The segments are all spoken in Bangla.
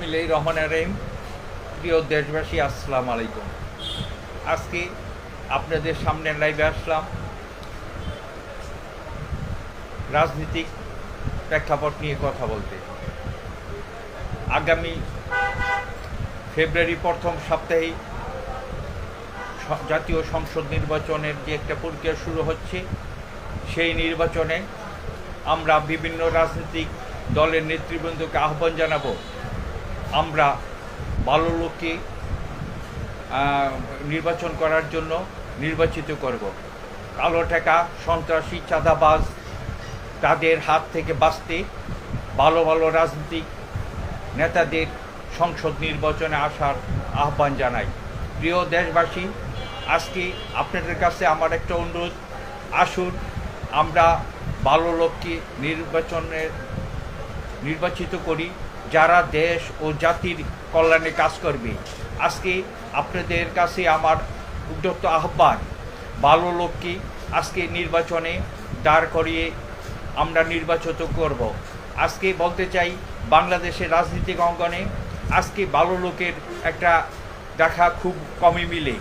বিসমিল্লাহির রহমানির রহিম। প্রিয় দেশবাসী, আসসালামু আলাইকুম। আজকে আপনাদের সামনে লাইভে আসলাম রাজনৈতিক প্রেক্ষাপট নিয়ে কথা বলতে। আগামী ফেব্রুয়ারি প্রথম সপ্তাহে জাতীয় সংসদ নির্বাচনের যে একটা প্রক্রিয়া শুরু হচ্ছে, সেই নির্বাচনে আমরা বিভিন্ন রাজনৈতিক দলের নেতৃবৃন্দকে আহ্বান জানাবো, আমরা ভালো লোককে নির্বাচন করার জন্য নির্বাচিত করব। কালো টাকা, সন্ত্রাসী, চাঁদাবাজ তাদের হাত থেকে বাঁচতে ভালো ভালো রাজনৈতিক নেতাদের সংসদ নির্বাচনে আসার আহ্বান জানাই। প্রিয় দেশবাসী, আজকে আপনাদের কাছে আমার একটা অনুরোধ, আসুন আমরা ভালো লোককে নির্বাচিত করি, যারা দেশ ও জাতির কল্যাণে কাজ করবে। আজকে আপনাদের কাছে আমার উদ্যত আহ্বান, ভালো লোককে আজকে নির্বাচনে দাঁড় করিয়ে আমরা নির্বাচিত করব। আজকে বলতে চাই, বাংলাদেশের রাজনৈতিক অঙ্গনে আজকে ভালো লোকের একটা দেখা খুব কমই মিলে।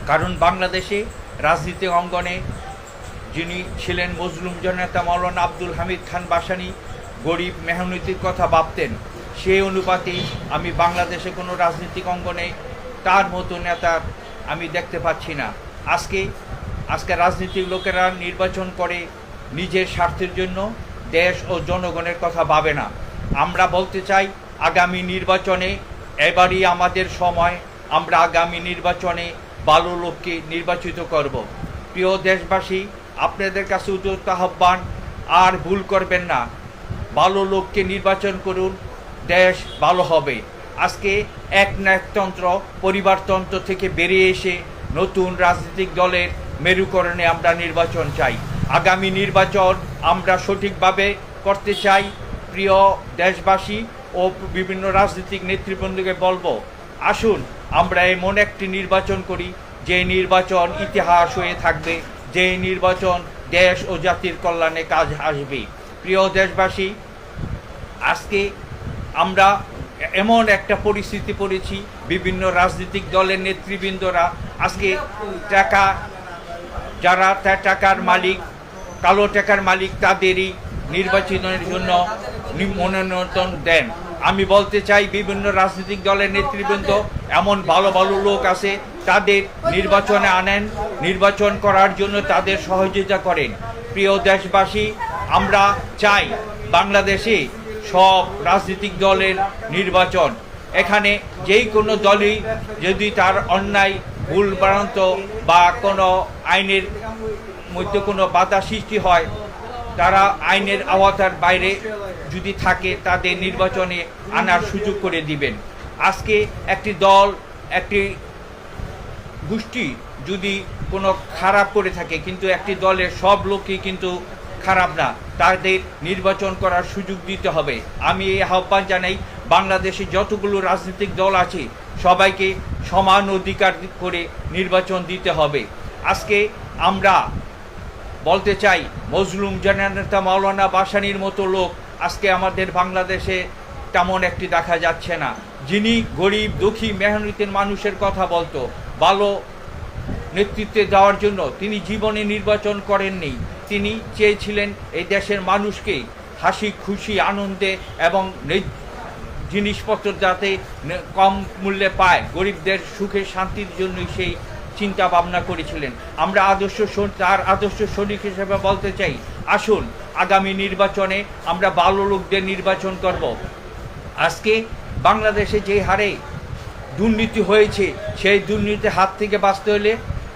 কারণ বাংলাদেশে রাজনীতিক অঙ্গনে যিনি ছিলেন মজলুম জননেতা মাওলানা আব্দুল হামিদ খান ভাসানী গরিব মেহনতির কথা ভাবতেন। সেই অনুপাতেই আমি বাংলাদেশে কোনো রাজনৈতিক অঙ্গনে তার মতো নেতা আমি দেখতে পাচ্ছি না। আজকে রাজনীতিক লোকেরা নির্বাচন করে নিজের স্বার্থের জন্য, দেশ ও জনগণের কথা ভাবে না। আমরা বলতে চাই, আগামী নির্বাচনে এবারই আমাদের সময়, আমরা আগামী নির্বাচনে ভালো লোককে নির্বাচিত করব। প্রিয় দেশবাসী, আপনাদের কাছে উদ্যত আহ্বান, আর ভুল করবেন না, ভালো লোককে নির্বাচন করুন, দেশ ভালো হবে। আজকে একনায়কতন্ত্র, পরিবারতন্ত্র থেকে বেরিয়ে এসে নতুন রাজনৈতিক দলের মেরুকরণে আমরা নির্বাচন চাই। আগামী নির্বাচন আমরা সঠিকভাবে করতে চাই। প্রিয় দেশবাসী ও বিভিন্ন রাজনৈতিক নেতৃবৃন্দকে বলবো, আসুন আমরা এমন একটি নির্বাচন করি, যে নির্বাচন ইতিহাস হয়ে থাকবে, যে নির্বাচন দেশ ও জাতির কল্যাণে কাজ আসবে। প্রিয় দেশবাসী, আজকে আমরা এমন একটা পরিস্থিতি পড়েছি, বিভিন্ন রাজনৈতিক দলের নেতৃবৃন্দরা আজকে যারা টাকার মালিক, কালো টাকার মালিক, তাদেরই নির্বাচনের জন্য মনোনয়ন দেন। আমি বলতে চাই, বিভিন্ন রাজনৈতিক দলের নেতৃবৃন্দ এমন ভালো ভালো লোক আছে, তাদের নির্বাচনে আনেন, নির্বাচন করার জন্য তাদের সহযোগিতা করেন। প্রিয় দেশবাসী, আমরা চাই বাংলাদেশে সব রাজনৈতিক দলের নির্বাচন। এখানে যেই কোনো দলই যদি তার অন্যায়, ভুল ভ্রান্ত বা কোনো আইনের মধ্যে কোনো বাধা সৃষ্টি হয়, তারা আইনের আওতার বাইরে যদি থাকে, তাদের নির্বাচনে আনার সুযোগ করে দিবেন। আজকে একটি দল, একটি গোষ্ঠী যদি কোনো খারাপ করে থাকে, কিন্তু একটি দলের সব লোকই কিন্তু খারাপ না, তাদের নির্বাচন করার সুযোগ দিতে হবে। আমি এই আহ্বান জানাই, বাংলাদেশে যতগুলো রাজনৈতিক দল আছে সবাইকে সমান অধিকার করে নির্বাচন দিতে হবে। আজকে আমরা বলতে চাই, মজলুম জননেতা মাওলানা ভাসানীর মতো লোক আজকে আমাদের বাংলাদেশে তেমন একটি দেখা যাচ্ছে না, যিনি গরিব দুঃখী মেহনতের মানুষের কথা বলতো, ভালো নেতৃত্বে দেওয়ার জন্য তিনি জীবনে নির্বাচন করেননি। তিনি চেয়েছিলেন এই দেশের মানুষকে হাসি খুশি আনন্দে এবং জিনিসপত্র যাতে কম মূল্যে পায়, গরিবদের সুখে শান্তির জন্যই সেই চিন্তা ভাবনা করেছিলেন। আমরা তার আদর্শ সৈনিক হিসেবে বলতে চাই, আসুন আগামী নির্বাচনে আমরা ভালো লোকদের নির্বাচন করব। আজকে বাংলাদেশে যে হারে দুর্নীতি হয়েছে, সেই দুর্নীতির হাত থেকে বাঁচতে হলে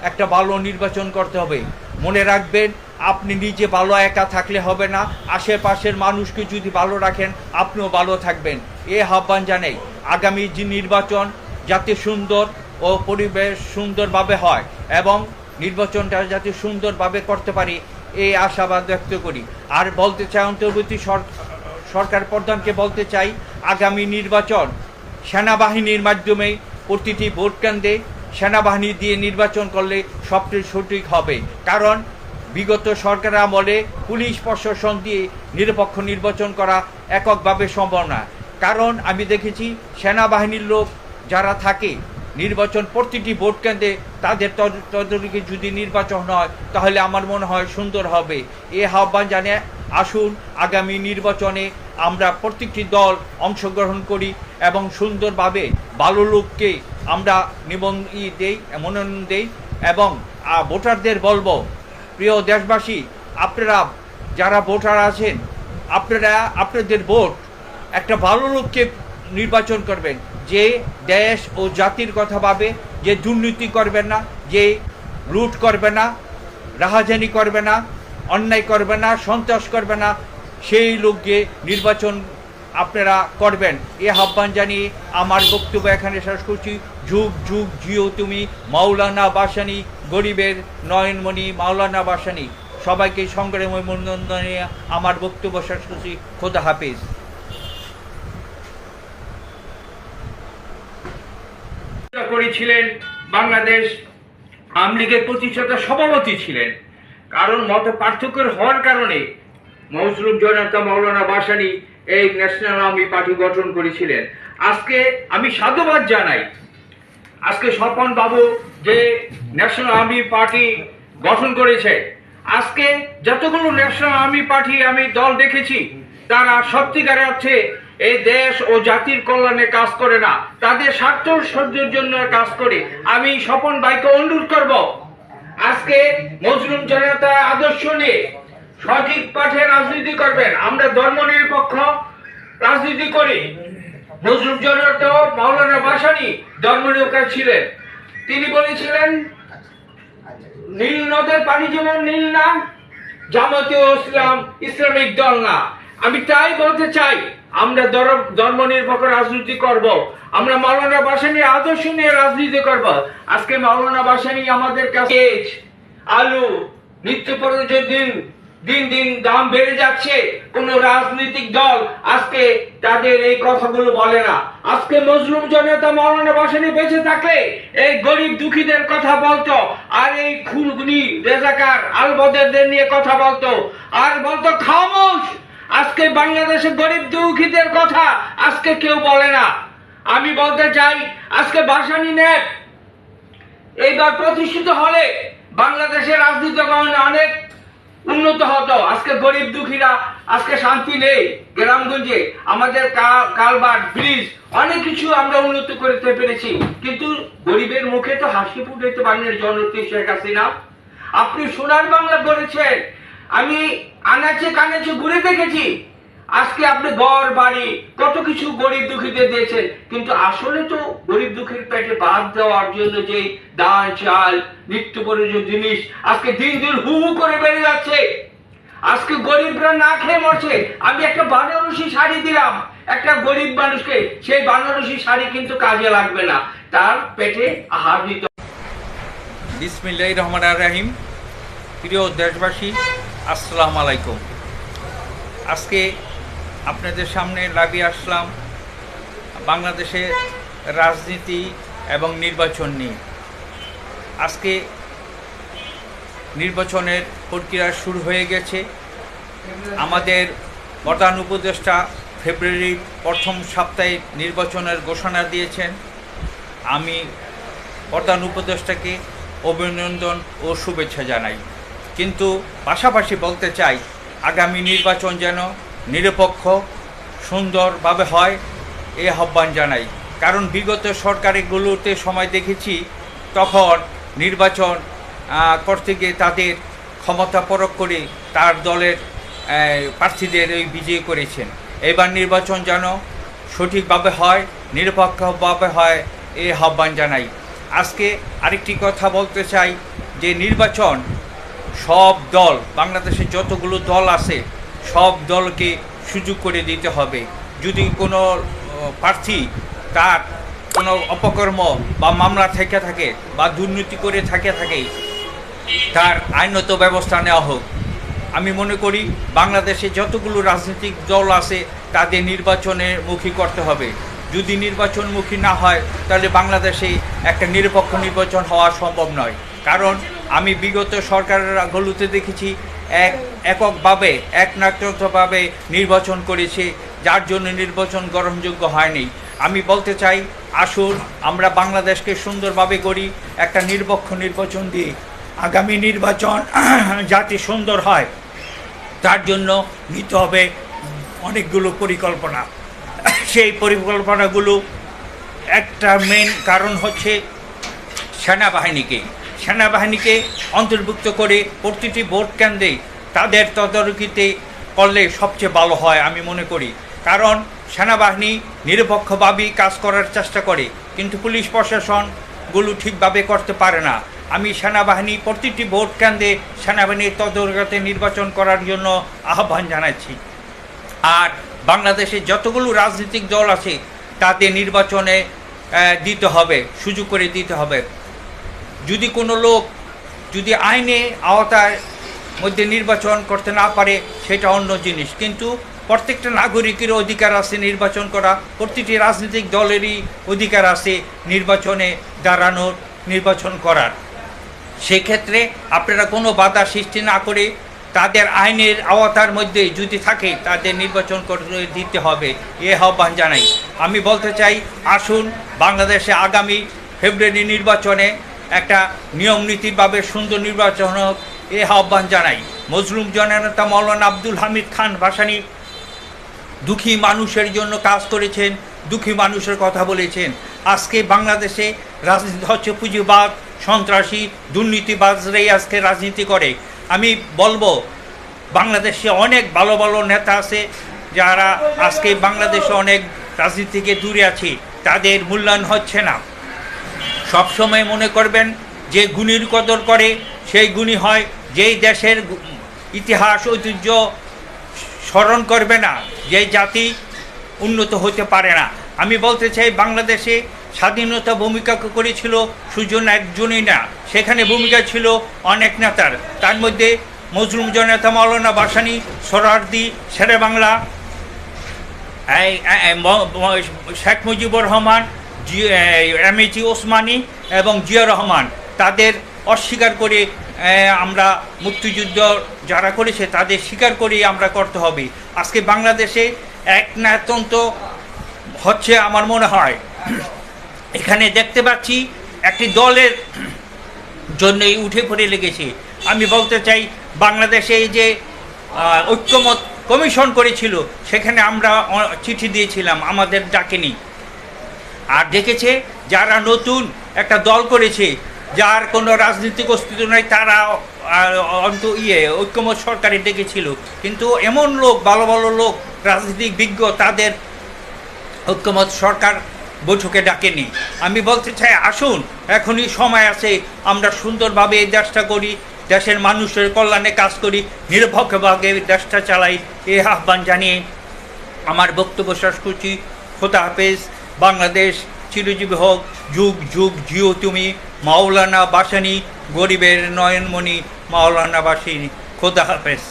একটা ভালো নির্বাচন করতে হবে। মনে রাখবেন, আপনি নিজে ভালো একা থাকলে হবে না, আশেপাশের মানুষকে যদি ভালো রাখেন, আপনিও ভালো থাকবেন। এই আহ্বান জানাই, আগামী যে নির্বাচন যাতে সুন্দর ও পরিবেশ সুন্দরভাবে হয় এবং নির্বাচনটা যাতে সুন্দরভাবে করতে পারি, এই আশাবাদ ব্যক্ত করি। আর বলতে চাই, অন্তর্বর্তী সরকার প্রধানকে বলতে চাই, আগামী নির্বাচন সেনাবাহিনীর মাধ্যমে প্রতিটি ভোট কেন্দ্রে সেনাবাহিনী দিয়ে নির্বাচন করলে সবচেয়ে সঠিক হবে। কারণ বিগত সরকার আমলে পুলিশ প্রশাসন দিয়ে নিরপেক্ষ নির্বাচন করা এককভাবে সম্ভব না। কারণ আমি দেখেছি সেনাবাহিনীর লোক যারা থাকে নির্বাচন প্রতিটি ভোট কেন্দ্রে তাদের তদারকি যদি নির্বাচন হয় তাহলে আমার মনে হয় সুন্দর হবে। এ আহ্বান জানিয়ে আসুন আগামী নির্বাচনে আমরা প্রত্যেকটি দল অংশগ্রহণ করি এবং সুন্দরভাবে ভালো লোককে আমরা মনোনয়ন দেই এবং ভোটারদের বলবো, প্রিয় দেশবাসী, আপনারা যারা ভোটার আছেন আপনারা আপনাদের ভোট একটা ভালো লোককে নির্বাচন করবেন, যে দেশ ও জাতির কথা ভাবে, যে দুর্নীতি করবে না, যে লুট করবে না, রাহাজানি করবে না, অন্যায় করবে না, সন্ত্রাস করবে না, সেই লোককে নির্বাচন আপনারা করবেন। এ আহ্বান জানিয়ে আমার বক্তব্য এখানে শেষ করছি। যুগ যুগ জিও তুমি মাওলানা ভাসানী, গরিবের নয়নমণি মাওলানা ভাসানী। সবাইকে সংগ্রামী অভিনন্দন নিয়ে আমার বক্তব্য শেষ করছি। খোদা হাফেজ। করেছিলেন বাংলাদেশ আওয়ামী লীগের প্রতিষ্ঠাতা সভাপতি ছিলেন, কারণ মত পার্থক্য হওয়ার কারণে মজলুম জনতা মাওলানা ভাসানী এই ন্যাশনাল আওয়ামী পার্টি গঠন করেছিলেন। আজকে আমি সাধুবাদ জানাই আজকে স্বপন বাবু যে ন্যাশনাল আওয়ামী পার্টি গঠন করেছে। আজকে যতগুলো ন্যাশনাল আওয়ামী পার্টি আমি দল দেখেছি তারা সত্যিকার অর্থে এই দেশ ও জাতির কল্যাণে কাজ করে না, তাদের স্বার্থ সহ্যের জন্য কাজ করে। আমি স্বপন ভাইকে অনুরোধ করব, আজকে মজলুম জনতা আদর্শ নিয়ে সঠিক পথে রাজনীতি করবেন। আমরা ধর্মনিরপেক্ষ রাজনীতি করি। মজলুম জনতা মাওলানা ভাসানী ধর্মনিরপেক্ষ ছিলেন। তিনি বলেছিলেন, নীল নদের পানি যেমন নীল না, জামাতীয় ইসলাম ইসলামিক দল না। আমি তাই বলতে চাই, আমরা ধর্মনিরপেক্ষ রাজনীতি করব, আমরা মাওলানা ভাসানী আদর্শ নিয়ে রাজনীতি করব। আজকে মাওলানা ভাসানী আমাদের কাছে আলু নিত্য প্রয়োজনীয় দিন দিন দাম বেড়ে যাচ্ছে, কোন রাজনৈতিক দল আজকে তাদের এই কথাগুলো বলে না। আজকে মজলুম জনতা মাওলানা ভাসানী বেঁচে থাকলে এই গরিব দুঃখীদের কথা বলতো, আর এই খুনি রেজাকার আলবদরদের নিয়ে কথা বলতো, আর বলতো খামোশ। আজকে বাংলাদেশের গরিব দুঃখীদের কথা আজকে কেউ বলে না। আমি বলতে চাই, আজকে ভাসানী নেট এইবার প্রতিষ্ঠিত হলে বাংলাদেশের রাজনীতি অনেক উন্নত হতো। আজকে গরিব দুঃখীরা আজকে শান্তি নেই। গ্রামগঞ্জে আমাদের কালভার্ট, ব্রিজ অনেক কিছু আমরা উন্নত করতে পেরেছি, কিন্তু গরিবের মুখে তো হাসি ফুটাইতে পারেন জননেত্রী শেখ হাসিনা। আপনি সোনার বাংলা করেছেন, আমি আনাচে কানাচে ঘুরে দেখেছি। আজকে আপনি ঘর বাড়ি কত কিছু গরিব দুঃখীদের দিয়েছেন, কিন্তু আসলে তো গরিব দুঃখীর পেটে ভাত দেওয়ার জন্য যে ডাল চাল নিত্য প্রয়োজনীয় জিনিস আজকে দিন দিন হু হু করে বেড়ে যাচ্ছে। আজকে গরিবরা না খেয়ে মরছে। আমি একটা বানারসি শাড়ি দিলাম একটা গরিব মানুষকে, সেই বানারসি শাড়ি কিন্তু কাজে লাগবে না, তার পেটে আহার দিতে। বিসমিল্লাহির রহমানির রহিম। প্রিয় দেশবাসী, আসসালামু আলাইকুম। আজকে আপনাদের সামনে লাগিয়ে আসলাম বাংলাদেশের রাজনীতি এবং নির্বাচন নিয়ে। আজকে নির্বাচনের প্রক্রিয়া শুরু হয়ে গেছে। আমাদের প্রধান উপদেষ্টা ফেব্রুয়ারির প্রথম সপ্তাহে নির্বাচনের ঘোষণা দিয়েছেন। আমি প্রধান উপদেষ্টাকে অভিনন্দন ও শুভেচ্ছা জানাই, কিন্তু পাশাপাশি বলতে চাই আগামী নির্বাচন যেন নিরপেক্ষ সুন্দরভাবে হয় এ আহ্বান জানাই। কারণ বিগত সরকারগুলোতে সময় দেখেছি তখন নির্বাচন করতে গিয়ে তাদের ক্ষমতা প্রয়োগ করে তার দলের প্রার্থীদের ওই বিজয়ী করেছেন। এবার নির্বাচন যেন সঠিকভাবে হয়, নিরপেক্ষভাবে হয় এ আহ্বান জানাই। আজকে আরেকটি কথা বলতে চাই যে নির্বাচন সব দল, বাংলাদেশের যতগুলো দল আছে সব দলকে সুযোগ করে দিতে হবে। যদি কোনো প্রার্থী তার কোনো অপকর্ম বা মামলা থেকে থাকে বা দুর্নীতি করে থাকে তার আইনত ব্যবস্থা নেওয়া হোক। আমি মনে করি বাংলাদেশে যতগুলো রাজনৈতিক দল আছে তাদের নির্বাচনের মুখী করতে হবে। যদি নির্বাচনমুখী না হয় তাহলে বাংলাদেশে একটা নিরপেক্ষ নির্বাচন হওয়া সম্ভব নয়। কারণ আমি বিগত সরকারগুলোতে দেখেছি এককভাবে একনায়কভাবে নির্বাচন করেছে, যার জন্য নির্বাচন গ্রহণযোগ্য হয়নি। আমি বলতে চাই, আসুন আমরা বাংলাদেশকে সুন্দরভাবে করি, একটা নিরপেক্ষ নির্বাচন দিয়ে আগামী নির্বাচন যাতে সুন্দর হয় তার জন্য নিতে হবে অনেকগুলো পরিকল্পনা। সেই পরিকল্পনাগুলো একটা মেন কারণ হচ্ছে সেনাবাহিনীকে অন্তর্ভুক্ত করে প্রতিটি ভোট কেন্দ্রে তাদের তদারকিতে করলে সবচেয়ে ভালো হয় আমি মনে করি। কারণ সেনাবাহিনী নিরপেক্ষভাবেই কাজ করার চেষ্টা করে, কিন্তু পুলিশ প্রশাসনগুলো ঠিকভাবে করতে পারে না। আমি সেনাবাহিনী প্রতিটি ভোট কেন্দ্রে সেনাবাহিনীর তদারকিতে নির্বাচন করার জন্য আহ্বান জানাচ্ছি। আর বাংলাদেশে যতগুলো রাজনৈতিক দল আছে তাদের নির্বাচনে দিতে হবে, সুযোগ করে দিতে হবে। যদি কোনো লোক যদি আইনে আওতার মধ্যে নির্বাচন করতে না পারে সেটা অন্য জিনিস, কিন্তু প্রত্যেকটা নাগরিকের অধিকার আছে নির্বাচন করা, প্রতিটি রাজনৈতিক দলেরই অধিকার আছে নির্বাচনে দাঁড়ানোর, নির্বাচন করার। সেক্ষেত্রে আপনারা কোনো বাধা সৃষ্টি না করে তাদের আইনের আওতার মধ্যে যদি থাকে তাদের নির্বাচন করে দিতে হবে, এ আহ্বান জানাই। আমি বলতে চাই, আসুন বাংলাদেশে আগামী ফেব্রুয়ারি নির্বাচনে একটা নিয়ম নীতিভাবে সুন্দর নির্বাচন হোক, এ আহ্বান জানাই। মজলুম জননেতা মাওলানা আব্দুল হামিদ খান ভাসানী দুঃখী মানুষের জন্য কাজ করেছেন, দুঃখী মানুষের কথা বলেছেন। আজকে বাংলাদেশে রাজনীতি হচ্ছে পুঁজিবাদ, সন্ত্রাসী, দুর্নীতিবাজরাই আজকে রাজনীতি করে। আমি বলবো বাংলাদেশে অনেক ভালো ভালো নেতা আছে যারা আজকে বাংলাদেশে অনেক রাজনীতি থেকে দূরে আছে, তাদের মূল্যায়ন হচ্ছে না। সবসময় মনে করবেন যে গুণীর কদর করে সেই গুণী হয়, যেই দেশের ইতিহাস ঐতিহ্য স্মরণ করবে না যেই জাতি উন্নত হতে পারে না। আমি বলতে চাই, বাংলাদেশে স্বাধীনতা ভূমিকা করেছিল সুজন একজনই না, সেখানে ভূমিকা ছিল অনেক নেতার। তার মধ্যে মজলুম জননেতা মাওলানা ভাসানী, সোহরাওয়ার্দী, শেরে বাংলা, শেখ মুজিবুর রহমান, এমএজি ওসমানী এবং জিয়া রহমান, তাদের অস্বীকার করে আমরা মুক্তিযুদ্ধ যারা করেছে তাদের স্বীকার করেই আমরা করতে হবে। আজকে বাংলাদেশে একনায়কতন্ত্র হচ্ছে আমার মনে হয়। এখানে দেখতে পাচ্ছি একটি দলের জন্যই উঠে পড়ে লেগেছে। আমি বলতে চাই, বাংলাদেশে এই যে ঐক্যমত কমিশন করেছিল সেখানে আমরা চিঠি দিয়েছিলাম, আমাদের ডাকেনি। আর দেখেছে যারা নতুন একটা দল করেছে যার কোনো রাজনৈতিক অস্তিত্ব নাই, তারা ঐক্যমত সরকারে ডেকেছিল, কিন্তু এমন লোক, ভালো ভালো লোক, রাজনৈতিক বিজ্ঞ, তাদের ঐক্যমত সরকার বৈঠকে ডাকেনি। আমি বলতে চাই, আসুন এখনই সময় আছে, আমরা সুন্দরভাবে এই দেশটা করি, দেশের মানুষের কল্যাণে কাজ করি, নিরপেক্ষভাবে দেশটা চালাই, এই আহ্বান জানিয়ে আমার বক্তব্য শেষ করছি। খোদা হাফেজ। বাংলাদেশ চিরজীবী হোক, যুগ যুগ জিও তুমি। মাওলানা ভাসানী, গরিবের নয়নমণি মাওলানা ভাসানী। খোদা হাফেজ।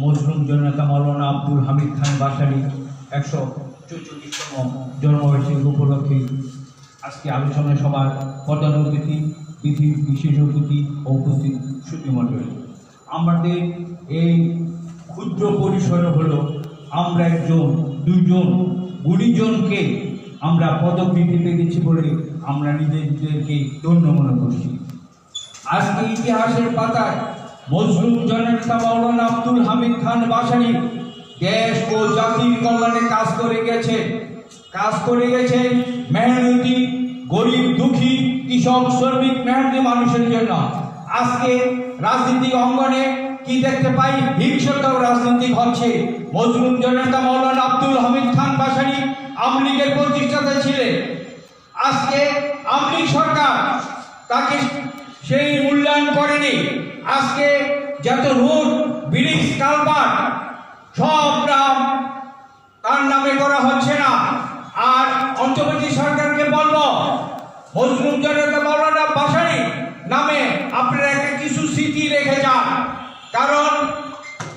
মজলুম জননেতা মাওলানা আব্দুল হামিদ খান ভাসানী 144তম জন্মবার্ষিকী উপলক্ষে আজকে আলোচনা সভার প্রধান অতিথি, বিশেষ অতিথি ও উপস্থিত সুধীমণ্ডলী, আমাদের এই ক্ষুদ্র পরিসরে হলো আমরা একজন, দুইজন, 20 জনকে আমরা পদক দিতে পেরেছি বলে আমরা নিজেদেরকে ধন্য মনে করছি। আজকে ইতিহাসের পাতায় মজলুম জননেতা মাওলানা আব্দুল হামিদ খান ভাসানী দেশ ও জাতির কল্যাণে কাজ করে গেছে মেহনতি, গরিব, দুঃখী, কৃষক, শ্রমিক, মেহনতি মানুষের জন্য। আজকে রাজনীতিক অঙ্গনে কি দেখতে পাই? হিংসাত্মক রাজনীতি হচ্ছে। মজলুম জননেতা মাওলানা আব্দুল হামিদ খান ভাসানী আওয়ামী লীগের প্রতিষ্ঠাতা ছিলেন। আজকে আওয়ামী লীগ সরকার তাকে সেই মূল্যায়ন করেনি। আজকে যত রোড, ব্রিজ, কালভার্ট সব নাম তার নামে করা হচ্ছে না। আর অন্তর্বর্তী সরকারকে বলবো, মজলুম জননেতা মাওলানা ভাসানী নামে আপনারা একটা কিছু স্মৃতি রেখে যান। কারণ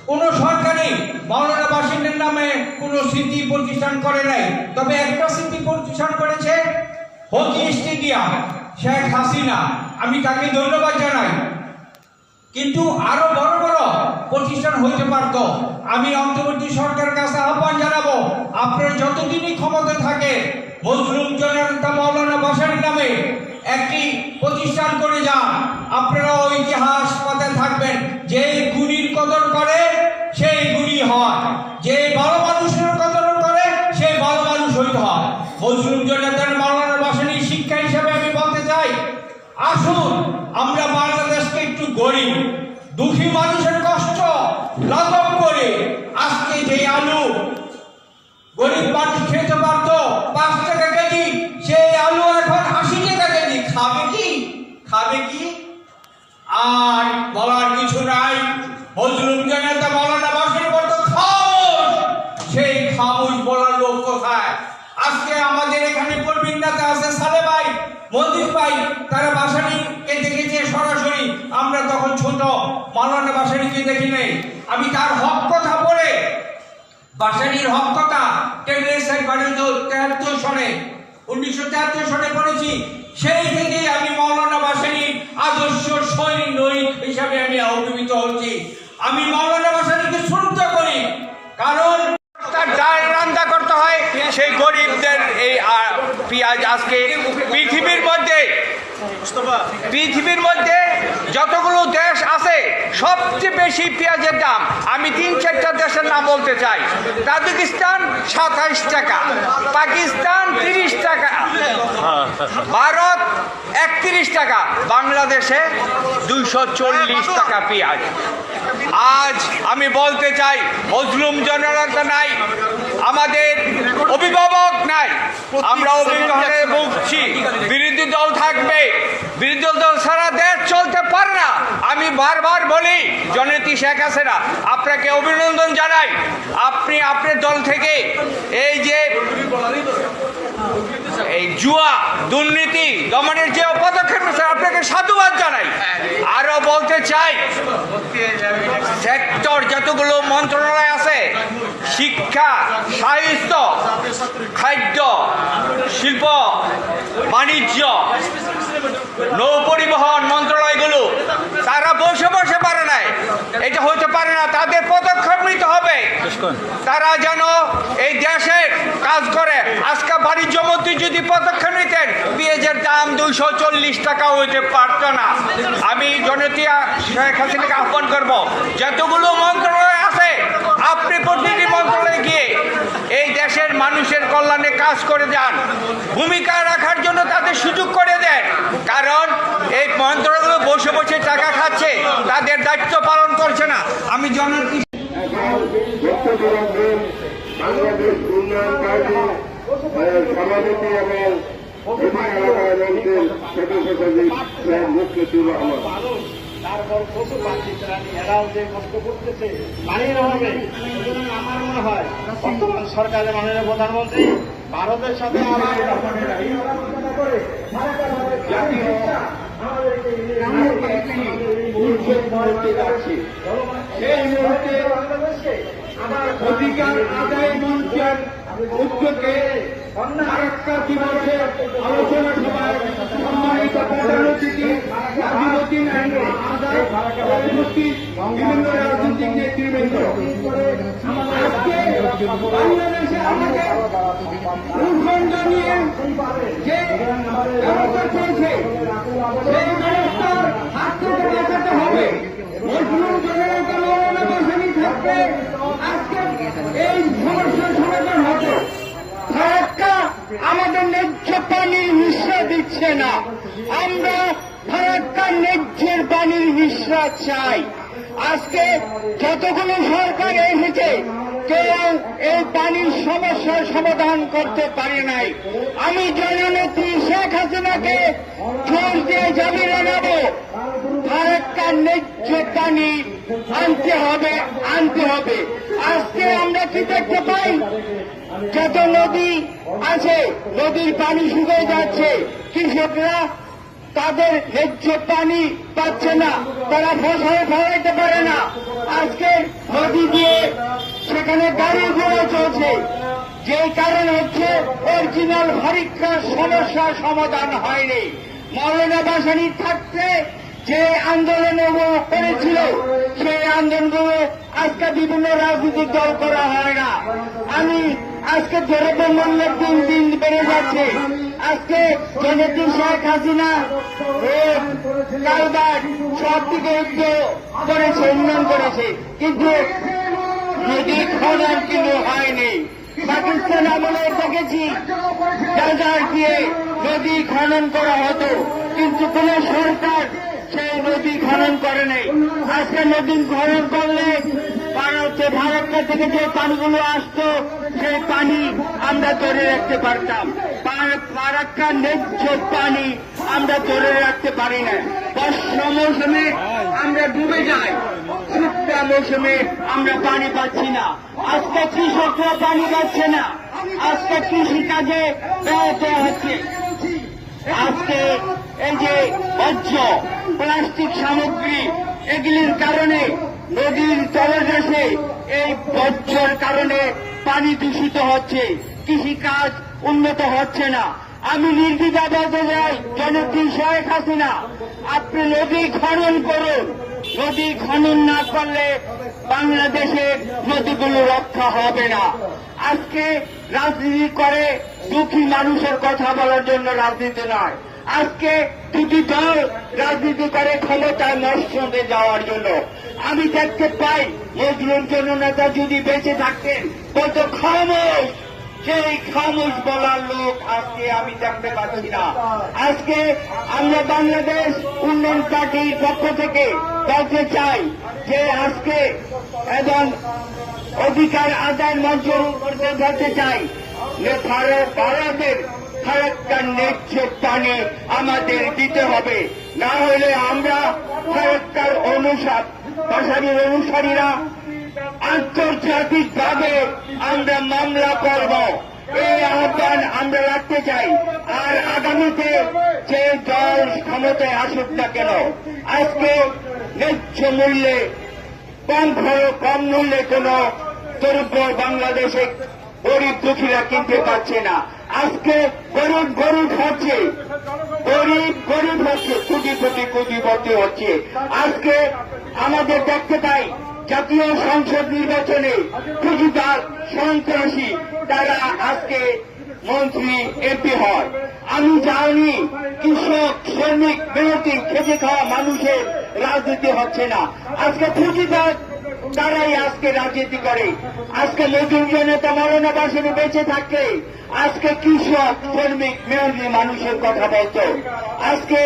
কোনো সরকারই মাওলানা ভাসানীর নামে কোনো স্মৃতি প্রতিষ্ঠান করে নাই, তবে একটা স্মৃতি প্রতিষ্ঠান করেছে হকি স্টেডিয়াম, শেখ হাসিনা। আমি তাকে ধন্যবাদ জানাই। কিন্তু আরো বড় বড় প্রতিষ্ঠান হইতে পারত। আমি অন্তর্বর্তী সরকারের কাছে আহ্বান জানাবো, আপনার যতদিনই ক্ষমতা থাকে মজলুম জননেতা মাওলানা ভাসানী নামে একটি প্রতিষ্ঠান করে যান। আপনারা ইতিহাস পাতায় থাকবেন, যে গুণীর কদর করে সেই গুণী হয়, যে ভালো মানুষের কদর করে সেই ভালো মানুষ হইতে হয়। মজলুম জননেতা মাওলানা ভাসানীর শিক্ষা হিসেবে আমি বলতে চাই, আসুন আমরা বাংলাদেশকে একটু গরিব দুঃখী মানুষের কষ্ট লাঘব করে আজকে যে আলু গরিব মানুষ খেতে পারত 5 টাকা কেজি, সেই আলু এখন 80 টাকা কেজি। খাবে কি? আর বলার কিছু নাই। মজলুম জননেতা মাওলানা ভাসানীর মতো খামোশ, সেই খামোশ বলার লোক কোথায়? আজকে আমাদের এখানে প্রবীণ নেতা আছে সালে ভাই, মন্দির ভাই, তারা ভাসানীকে দেখেছে সরাসরি। আমরা তখন ছোট, মাওলানা ভাসানীকে দেখি নাই। আমি তার হক কথা বলে, ভাসানীর হক কথা 1973 সনে পড়েছি। সেই থেকেই আমি মাওলানা ভাসানীর আদর্শ সৈনিক হিসাবে আমি অভিভূত হচ্ছি। আমি মাওলানা ভাসানীকে শ্রদ্ধা করি, কারণ তার ডাল রান্না করতে হয় সেই গরিবদের। এই পেঁয়াজ আজকে পৃথিবীর মধ্যে যতগুলো দেশ আছে সবচেয়ে বেশি পেঁয়াজের দাম। আমি 3-4টা দেশের নাম বলতে চাই। তাজিকিস্তান 27 টাকা, পাকিস্তান 30 টাকা, ভারত 31 টাকা, বাংলাদেশে 240 টাকা পেঁয়াজ। আজ আমি বলতে চাই, মজলুম জননেতা নাই, আমাদের অভিভাবক নাই, আমরা অভিভাবকে ভুগছি। বিরোধী দল থাকবে, বিরোধী দল ছাড়া দেশ চলতে পারে না। আমি বারবার বলি, জননেত্রী শেখ হাসিনা, আপনাকে অভিনন্দন জানাই। আপনি আপনার দল থেকে এই জুয়া দুর্নীতি দমনের যে পদক্ষেপ নিয়েছে, আপনাকে সাধুবাদ জানাই। আরো বলতে চাই, সেক্টর যতগুলো মন্ত্রণালয় আছে, শিক্ষা, সাহিত্য, খাদ্য, শিল্প, বাণিজ্য, নৌ পরিবহন মন্ত্রণালয়গুলো, তারা বসে বসে পারে নাই, এটা হতে পারে না। তাদের পদক্ষেপ নিতে হবে, তারা যেন এই দেশের কাজ করে। আজকে বাণিজ্য মন্ত্রী যদি পদক্ষেপ নিতেন, পেঁয়াজের দাম 240 টাকা হইতে পারত না। আমি জননেত্রী শেখ হাসিনাকে আহ্বান করব, যতগুলো মন্ত্রণালয় আছে আপনি প্রতিটি মন্ত্রণালয়ে গিয়ে এই দেশের মানুষের কল্যাণে কাজ করে যান, ভূমিকা রাখার জন্য তাদের সুযোগ করে দেন। কারণ এই মন্ত্রণালয়গুলো বসে বসে টাকা খাচ্ছে, তাদের দায়িত্ব পালন করছে না। আমি জননেত্রী বাংলাদেশ উন্নয়ন পার্টি সভাপতি এবং এলাকার লোকদের সদস্য সচিব মুফতিউর রহমান। তারপর পশু পাখি প্রাণী এরাও যে কষ্ট করতেছে পানির অভাবে। সুতরাং আমার মনে হয় বর্তমান সরকারের মাননীয় প্রধানমন্ত্রী ভারতের সাথে অধিকার আদায় মঞ্চের উদ্যোগে ফারাক্কা দিবসে আলোচনা সভায় সম্মানিত প্রধান অতিথি নাজিমুদ্দিন আজাদ উপস্থিত বিভিন্ন রাজনৈতিক নেতৃবৃন্দ, আজকে বাংলাদেশে আমাদের ভূখণ্ড নিয়ে যে ব্যবস্থা চলছে সেই ব্যবস্থার হাত থেকে বাঁচাতে হবে। মজলুম জননেতা মাওলানা ভাসানী থাকবে আজকে এই সমস্যার সমাধান হবে। ফারাক্কা আমাদের ন্যায্য পানির হিস্সা দিচ্ছে না, আমরা ফারাক্কার ন্যায্যের পানির হিস্সা চাই। আজকে যতগুলো সরকার এসেছে কেউ এই পানির সমস্যার সমাধান করতে পারে নাই। আমি জননেত্রী শেখ হাসিনাকে জোর দিয়ে জানিয়ে জানাবো, ফারাক্কার ন্যায্য পানি আনতে হবে। আজকে আমরা কি দেখতে পাই, যত নদী আছে নদীর পানি শুকিয়ে যাচ্ছে, কৃষকরা তাদের ন্যায্য পানি পাচ্ছে না, তারা ফসল ফলাইতে পারে না। আজকে নদী দিয়ে সেখানে গাড়ি ঘোড়া চলছে, যেই কারণ হচ্ছে অরিজিনাল ফারাক্কার সমস্যার সমাধান হয়নি। মাওলানা ভাসানী থাকতে যে আন্দোলন করেছিল সেই আন্দোলনগুলো আজকে বিভিন্ন রাজনৈতিক দল করা হয় না। আমি আজকে দ্রব্যমূল্যের দিন দিন বেড়ে যাচ্ছে। আজকে জননেত্রী শেখ হাসিনা কালবাট সব দিকে করেছে, উন্নয়ন করেছে, কিন্তু নদী খনন কিন্তু হয়নি। পাকিস্তান আমলে দেখেছি ড্রেজার দিয়ে নদী খনন করা হতো, কিন্তু কোন সরকার সেই নদী খনন করে নেই। আজকে নদী খনন করলে ভারতটা থেকে যে পানিগুলো আসতো সেই পানি আমরা ধরে রাখতে পারতাম। ফারাক্কার ন্যায্য পানি আমরা ধরে রাখতে পারি না। বর্ষা মৌসুমে আমরা ডুবে যাই, শুকনা মৌসুমে আমরা পানি পাচ্ছি না। আজকে কৃষকরা পানি পাচ্ছে না, আজকে কৃষিকাজে ব্যাহত হচ্ছে। আজকে এই যে বর্জ্য প্লাস্টিক সামগ্রী এগুলির কারণে নদীর তলদেশে এই বর্জ্যের কারণে পানি দূষিত হচ্ছে, কৃষিকাজ উন্নত হচ্ছে না। আমি নির্দ্বিধা বলতে চাই, জননেত্রী শেখ হাসিনা আপনি নদী খনন করুন। নদী খনন না করলে বাংলাদেশের নদীগুলো রক্ষা হবে না। আজকে রাজনীতি করে দুঃখী মানুষের কথা বলার জন্য রাজনীতি নয়। আজকে দুটি দল রাজনীতি করে ক্ষমতায় মসনদে যাওয়ার জন্য। আমি দেখতে পাই নজরুল জননেতা যদি বেঁচে থাকতেন কত খামোশ, সেই খামোশ বলার লোক আজকে আমি দেখতে পাচ্ছি না। আজকে আমরা বাংলাদেশ উন্নয়ন পার্টির পক্ষ থেকে বলতে চাই যে আজকে এবং অধিকার আদায়ের মঞ্চ করতে বলতে চাই যে ভারতের ফারাক্কার ন্যায্য পানি আমাদের দিতে হবে, না হলে আমরা ফারাক্কার অনুসারীরা আন্তর্জাতিকভাবে আমরা মামলা করব। এই আহ্বান আমরা রাখতে চাই। আর আগামীতে যে দল ক্ষমতায় আসুক না কেন, আজকে ন্যায্য মূল্যে কম মূল্যে কোন দ্রব্য বাংলাদেশে গরিব দুঃখীরা কিনতে পারছে না। আজকে গরিব হচ্ছে, গরিব হচ্ছে, কোটিপতি হচ্ছে। আজকে আমাদের দেখতে পাই জাতীয় সংসদ নির্বাচনে পুঁজিবাদ সন্ত্রাসী তারা আজকে মন্ত্রী এমপি হয়। আমি জানি কৃষক শ্রমিক মেহনতি খেতে খাওয়া মানুষের রাজনীতি হচ্ছে না। আজকে পুঁজিবাদ তারাই আজকে রাজনীতি করে। আজকে নতুন জনতা মৌলানা বাসনে বেঁচে থাকলে আজকে কৃষক শ্রমিক মেহনতি মানুষের কথা বলতো। আজকে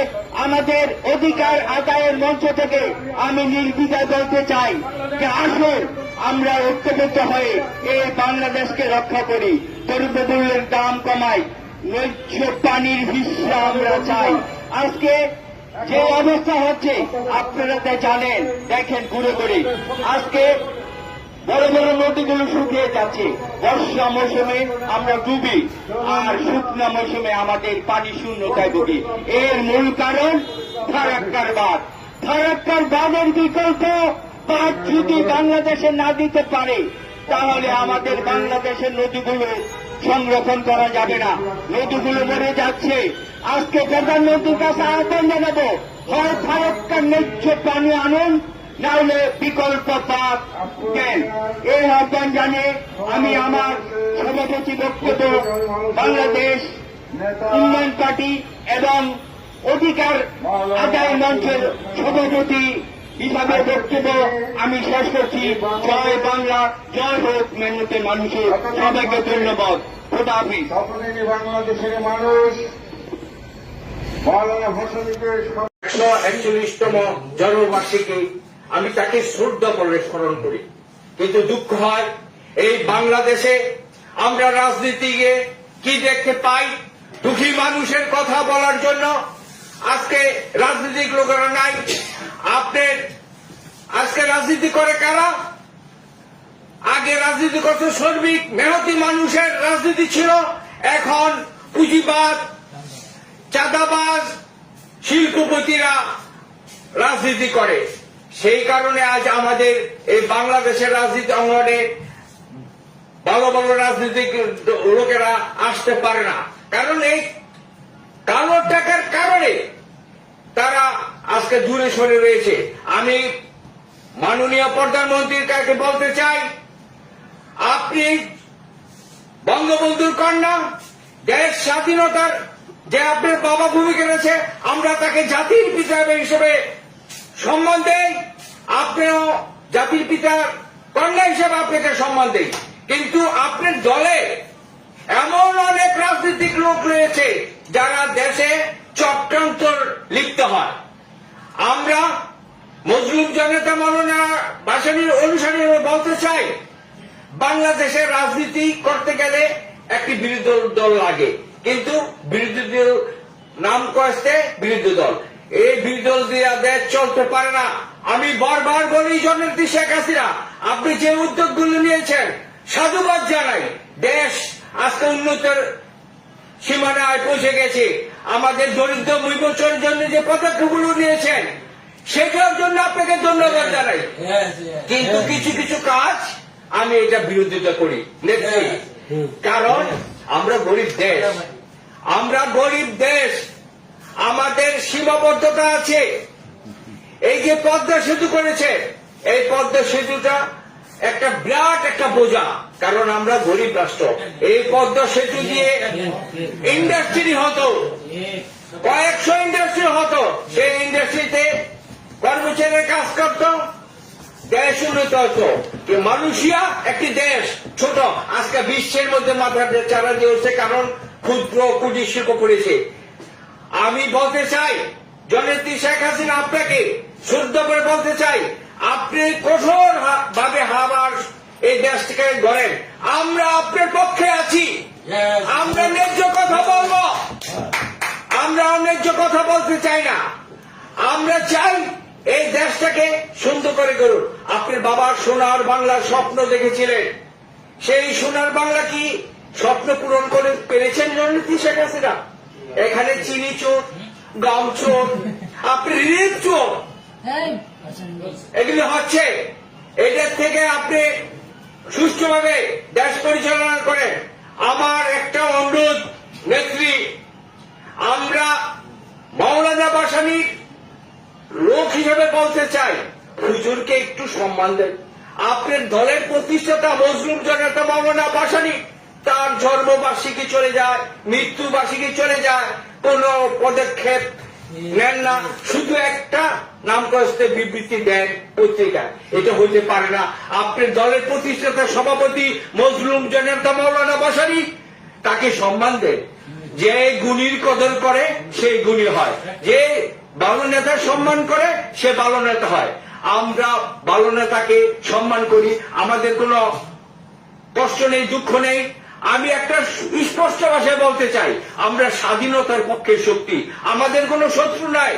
আমাদের অধিকার আদায়ের মঞ্চ থেকে আমি নির্দ্বিধায় বলতে চাই যে আসুন আমরা ঐক্যবদ্ধ হয়ে এই বাংলাদেশকে রক্ষা করি, দ্রব্যমূল্যের দাম কমাই, ন্যায্য পানির হিস্সা আমরা চাই। আজকে যে অবস্থা হচ্ছে আপনারা তা জানেন, দেখেন ঘুরে ঘুরে আজকে বড় বড় নদীগুলো শুকিয়ে যাচ্ছে। বর্ষা মৌসুমে আমরা ডুবি আর শুকনা মৌসুমে আমাদের পানি শূন্যতায় ভুগি। এর মূল কারণ ফারাক্কার বাঁধ। ফারাক্কার বাঁধের বিকল্প বাঁধ যদি বাংলাদেশে না দিতে পারে তাহলে আমাদের বাংলাদেশের নদীগুলো সংরক্ষণ করা যাবে না, নদীগুলো মরে যাচ্ছে। আজকে প্রধানমন্ত্রীর কাছে আহ্বান জানাবো, হয় ফারাক্কার ন্যায্য পানি আনুন, না হলে বিকল্প পথ দেন। এই আহ্বান জানিয়ে আমি আমার সভাপতি বক্তব্য বাংলাদেশ উন্নয়ন পার্টি এবং অধিকার আদায় মঞ্চের সভাপতি হিসাবে বক্তব্য আমি শেষ করছি। জয় বাংলা, জয় হোক মেহনতের মানুষের। সবাইকে ধন্যবাদ। খোদা হাফেজ। বাংলাদেশের মানুষ মৌলানা ভাসানীকে 141তম জন্মবার্ষিকী আমি তাকে শ্রদ্ধা করে স্মরণ করি। কিন্তু দুঃখ হয় এই বাংলাদেশে আমরা রাজনীতিকে কি দেখতে পাই, দুঃখী মানুষের কথা বলার জন্য আজকে রাজনৈতিক লোকেরা নাই। আপনার আজকে রাজনীতি করে কারা? আগে রাজনীতি করতে শ্রমিক মেহনতি মানুষের রাজনীতি ছিল, এখন পুঁজিবাদ চাঁদাবাজ শিল্পপতিরা রাজনীতি করে। সেই কারণে আজ আমাদের এই বাংলাদেশের রাজনীতি অঙ্গনে ভালো ভালো রাজনৈতিক লোকেরা আসতে পারে না, কারণ এই কালো টাকার কারণে তারা আজকে দূরে সরে রয়েছে। আমি মাননীয় প্রধানমন্ত্রীর কাছে বলতে চাই, আপনি বঙ্গবন্ধুর কন্যা, দেশ স্বাধীনতার যে আপনার বাবা ভূমিকা রয়েছে, আমরা তাকে জাতির পিতা হিসেবে সম্মান দেই, আপনিও জাতির পিতার কন্যা হিসেবে আপনাকে সম্মান দেই। কিন্তু আপনার দলে এমন অনেক রাজনৈতিক লোক রয়েছে যারা দেশে চক্রান্ত লিপ্ত হয়। আমরা মজলুম জনতা মৌলানা ভাসানীর অনুসারী বলতে চাই, বাংলাদেশের রাজনীতি করতে গেলে একটি বিরোধী দল লাগে, কিন্তু বিরোধী দল নাম কয়েছে বিরোধী দল, এই বিরোধী দল দিয়ে দেশ চলতে পারে না। আমি বারবার বলি, জননেত্রী শেখ হাসিনা, আপনি যে উদ্যোগগুলো নিয়েছেন সাধুবাদ জানাই। দেশ আজকে উন্নতির সীমানায় পৌঁছে গেছে। আমাদের দরিদ্র বিমোচনের জন্য যে পদক্ষেপগুলো নিয়েছেন সেটার জন্য আপনাকে ধন্যবাদ জানাই। কিন্তু কিছু কিছু কাজ আমি এটা বিরোধিতা করি নেত্রী, কারণ আমরা গরিব দেশ, আমরা গরিব দেশ, আমাদের সীমাবদ্ধতা আছে। এই যে পদ্মা সেতু করেছে, এই পদ্মা সেতুটা একটা বিরাট একটা বোঝা, কারণ আমরা গরিব রাষ্ট্র। এই পদ্মা সেতু দিয়ে ইন্ডাস্ট্রি হতো, কয়েকশো ইন্ডাস্ট্রি হতো, সেই ইন্ডাস্ট্রিতে কর্মচারীরা কাজ করত, দেশ উন্নত হতো। মালয়েশিয়া একটি দেশ ছোট, আজকে বিশ্বের মধ্যে মাথা চারা দিয়েছে, কারণ ক্ষুদ্র কুটির শিল্প করেছে। আমি বলতে চাই, জননেত্রী শেখ হাসিনা, আপনাকে শ্রদ্ধা করে বলতে চাই, আপনি কঠোর ভাবে আবার এই দেশটাকে গড়েন। আমরা আপনার পক্ষে আছি, আমরা ন্যায্য কথা বলবো, আমরা অন্যায্য কথা বলতে চাই না। আমরা চাই এই দেশটাকে সুন্দর করে করুন। আপনার বাবার সোনার বাংলার স্বপ্ন দেখেছিলেন, সেই সোনার বাংলা কি স্বপ্ন পূরণ করে পেরেছেন জননেত্রী শেখ হাসিনা? এখানে চিনি চোর, গম চোর, আপনি রিলিফ চোর, এগুলি হচ্ছে। এটার থেকে আপনি সুষ্ঠুভাবে দেশ পরিচালনা করেন। আমার একটা অনুরোধ নেত্রী, আমরা মৌলানা ভাসানীর লোক হিসেবে বলতে চাই, হুজুরকে একটু সম্মান দেন। আপনার দলের প্রতিষ্ঠাতা মজলুম জনতা মৌলানা ভাসানী, তার জন্মবার্ষিকী চলে যায়, মৃত্যুবার্ষিকী চলে যায়, কোন পদক্ষেপ নেন না, শুধু একটা নাম কষ্ট বিবৃতি দেন পত্রিকা। এটা হইতে পারে না। আপনার দলের প্রতিষ্ঠাতা সভাপতি মজলুম জনতা মৌলানা ভাসানী, তাকে সম্মান দেন। যে গুণীর কদর করে সেই গুণী হয়, যে ভালো নেতার সম্মান করে সে ভালো নেতা হয়। আমরা ভালো নেতাকে সম্মান করি, আমাদের কোনো কষ্ট নেই, দুঃখ নেই। আমি একটা স্পষ্ট ভাষায় বলতে চাই, আমরা স্বাধীনতার পক্ষের শক্তি, আমাদের কোনো শত্রু নাই।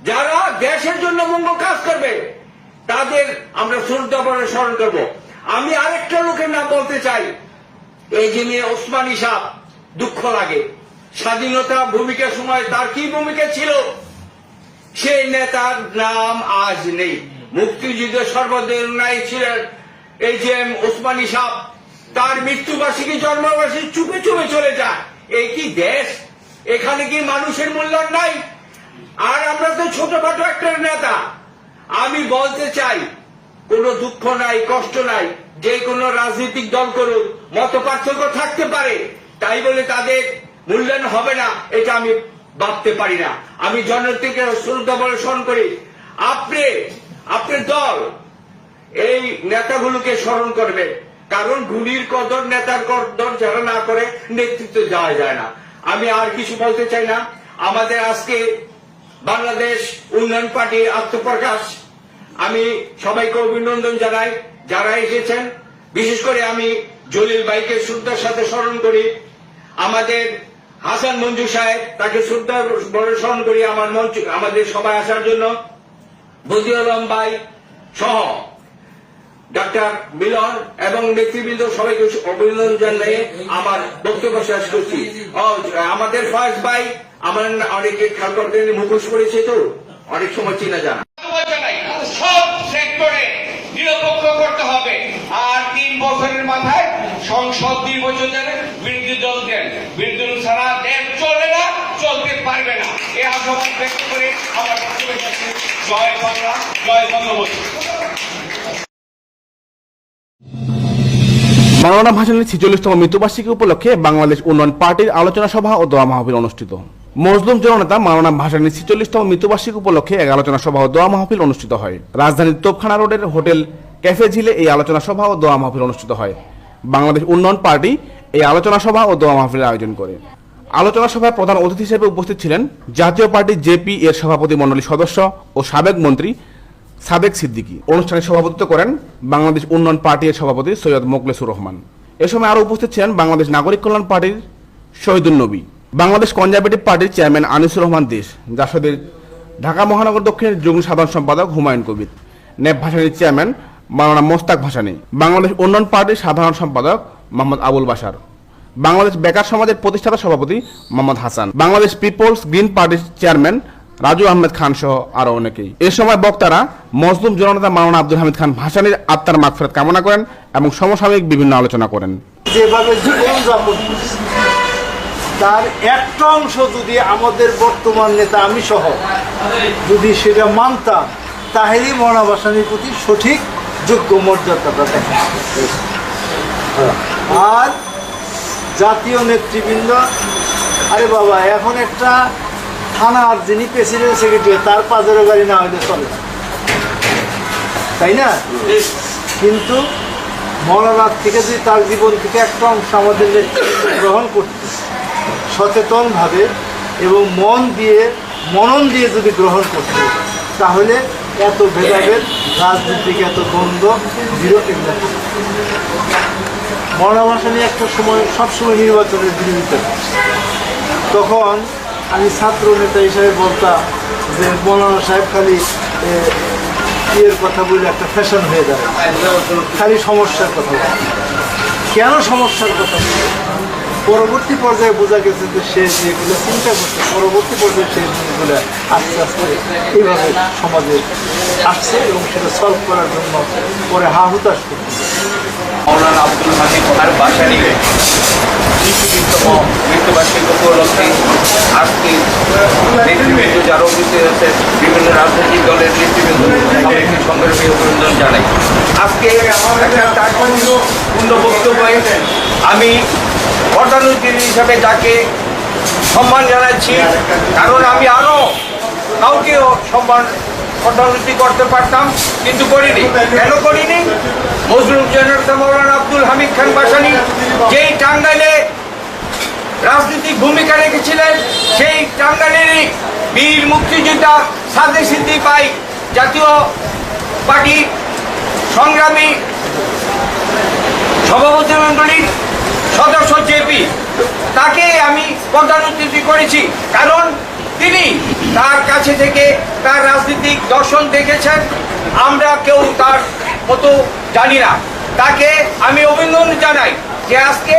যারা দেশের জন্য মঙ্গল কাজ করবে তাদের আমরা শ্রদ্ধা করে স্মরণ করবো। আমি আরেকটা লোকের নাম বলতে চাই, এই যে মেয়ে ওসমানী সাহ, দুঃখ লাগে। স্বাধীনতা ভূমিকার সময় তার কি ভূমিকা ছিল, সেই নেতার নাম আজ নেই। মুক্তিযুদ্ধ সর্বদলীয় ছিলেন এই যে ওসমানী সাহ, তার মৃত্যুবার্ষিকী জন্মবার্ষিকী চুপে চুপে চলে যায়। এই কি দেশ? এখানে কি মানুষের মূল্যায়ন নাই? আর আমরা তো ছোটখাটো একটা নেতা। আমি বলতে চাই, কোনো দুঃখ নাই, কষ্ট নাই, যে কোনো রাজনৈতিক দল করুক, মত পার্থক্য থাকতে পারে, তাই বলে তাদের মূল্যায়ন হবে না, এটা আমি ভাবতে পারি না। আমি জননেত্রীকে শ্রদ্ধা বলে স্মরণ করি। আপনার দল এই নেতাগুলোকে স্মরণ করবে, কারণ গুণীর কদর, নেতার কদর যারা না করে নেতৃত্ব যাওয়া যায় না। আমি আর কিছু বলতে চাই না। আমাদের আজকে বাংলাদেশ উন্নয়ন পার্টির আত্মপ্রকাশ, আমি সবাইকে অভিনন্দন জানাই যারা এসেছেন। বিশেষ করে আমি জলিল ভাইকে শ্রদ্ধার সাথে স্মরণ করি, আমাদের হাসান মঞ্জু সাহেব, তাকে শ্রদ্ধা বলে স্মরণ করি আমাদের সবাই আসার জন্য। বদিউল আলম ভাই সহ ডাক্তার মিলন এবং নেতৃবৃন্দ সবাইকে অভিনন্দন জানিয়ে আমার বক্তব্য শেষ করছি। আমাদের ফার্স্ট ভাই, আমার অনেকে খেয়াল করতে মুখোশ করেছে, তো অনেক সময় চিনা যান। সব সেক্টরে নিরপেক্ষ করতে হবে। আর 3 বছরের মাথায় সংসদ নির্বাচনের বিরোধী দল দেন, বিরোধী দল ছাড়া দেশ চলে না, চলতে পারবে না। আশাবাদ ব্যক্ত করে আমার বক্তব্য শেষ। জয় বাংলা, জয় বঙ্গবন্ধু। মাওলানা ভাসানীর 46তম মৃত্যুবার্ষিকী উপলক্ষে বাংলাদেশ উন্নয়ন পার্টির আলোচনা সভা ও দোয়া মাহফিল অনুষ্ঠিত। মজলুম জননেতা মাওলানা ভাসানীর 46তম মৃত্যুবার্ষিকী উপলক্ষে এক আলোচনা সভা ও দোয়া মাহফিল অনুষ্ঠিত হয়। রাজধানীর তোপখানা রোডের হোটেল ক্যাফে ঝিলে এই আলোচনা সভা ও দোয়া মাহফিল অনুষ্ঠিত হয়। বাংলাদেশ উন্নয়ন পার্টি এই আলোচনা সভা ও দোয়া মাহফিলের আয়োজন করে। আলোচনা সভায় প্রধান অতিথি হিসেবে উপস্থিত ছিলেন জাতীয় পার্টি জেপি এর সভাপতি মণ্ডলীর সদস্য ও সাবেক মন্ত্রী সাদেক সিদ্দিকী। অনুষ্ঠানে সভাপতিত্ব করেন বাংলাদেশ উন্নয়ন পার্টি এর সভাপতি সৈয়দ মোখলেসুর রহমান। এ সময় আরও উপস্থিত ছিলেন বাংলাদেশ নাগরিক কল্যাণ পার্টির শহীদুল নবী, বাংলাদেশ কনজারভেটিভ পার্টির চেয়ারম্যান আনিসুর রহমান দেশ, জাসদের ঢাকা মহানগর দক্ষিণের যুগ্ম সাধারণ সম্পাদক হুমায়ুন কবির, নেপ ভাসানীর চেয়ারম্যান মাওলানা মোস্তাক ভাসানী, বাংলাদেশ উন্নয়ন পার্টির সাধারণ সম্পাদক মোহাম্মদ আবুল বাশার, বাংলাদেশ বেকার সমাজের প্রতিষ্ঠাতা সভাপতি মোহাম্মদ হাসান, বাংলাদেশ পিপলস গ্রিন পার্টির চেয়ারম্যান রাজু আহমেদ খান সহ আরো অনেকেই। এ সময় বক্তারা মজলুম জননেতা মাওলানা আব্দুল হামিদ খান ভাসানীর আত্মার মাগফিরাত কামনা করেন এবং সমসাময়িক বিভিন্ন আলোচনা করেন। যেভাবে জীবনযাপন তার একটা অংশ যদি আমাদের বর্তমান নেতা আমি সহ যদি সেটা মানতাম, তাহলেই মাওলানা ভাসানীর প্রতি সঠিক যোগ্য মর্যাদাটা দেখা। আর জাতীয় নেতৃবৃন্দ, আরে বাবা, এখন একটা থানার যিনি প্রেসিডেন্ট সেক্রেটারি তার পাঁচেরও গাড়ি না হইলে চলে, তাই না? কিন্তু মৌলানার থেকে যদি তার জীবন থেকে একটা অংশ আমাদের গ্রহণ করতে সচেতনভাবে এবং মনন দিয়ে যদি গ্রহণ করতে, তাহলে এত ভেদাভেদ, রাজনীতিক এত দ্বন্দ্ব বিরতি। মৌলানা ভাসানী একটা সময় সবসময় নির্বাচনের বিরোধিতা, তখন আমি ছাত্র নেতা হিসাবে বলতাম যে মৌলানা সাহেব খালি ইয়ের কথা বলে একটা ফ্যাশন হয়ে যায়, খালি সমস্যার কথা বলে। কেন সমস্যার কথা বলে? পরবর্তী পর্যায়ে বোঝা গেছে যে সে যেগুলো চিন্তা করছে, পরবর্তী পর্যায়ে সে জিনিসগুলো আস্তে আস্তে এইভাবে সমাজে আসছে এবং সেটা সলভ করার জন্য পরে হাহুতাশ করছে। মাওলানা আব্দুল হামিদ খান ভাসানী 46তম মৃত্যুবার্ষিকী উপলক্ষে আজকে নেতৃবৃন্দ যারা উপস্থিত আছেন, বিভিন্ন রাজনৈতিক দলের নেতৃবৃন্দ সবাইকে সংগ্রামী অভিনন্দন জানাই। আজকে একটা তাৎপর্যপূর্ণ বক্তব্যে আমি প্রধান অতিথি হিসাবে যাকে সম্মান জানাচ্ছি, কারণ আমি আরও কাউকেও প্রধানমন্ত্রী করতে পারতাম কিন্তু করিনি। কেন করিনি? মজলুম জননেতা মাওলানা আব্দুল হামিদ খান ভাসানী যেই টাঙ্গাইলে রাজনৈতিক ভূমিকা রেখেছিলেন, সেই টাঙ্গাইলেরই বীর মুক্তিযোদ্ধা সাদেক সিদ্দিকী ভাই, জাতীয় পার্টি সংগ্রামী সভাপতি মণ্ডলীর সদস্য জেপি, তাকে আমি প্রধান অতিথি করেছি। কারণ তিনি তার কাছে থেকে তার রাজনৈতিক দর্শন দেখেছেন, আমরা কেউ তার মতো জানি না। তাকে আমি অভিনন্দন জানাই যে আজকে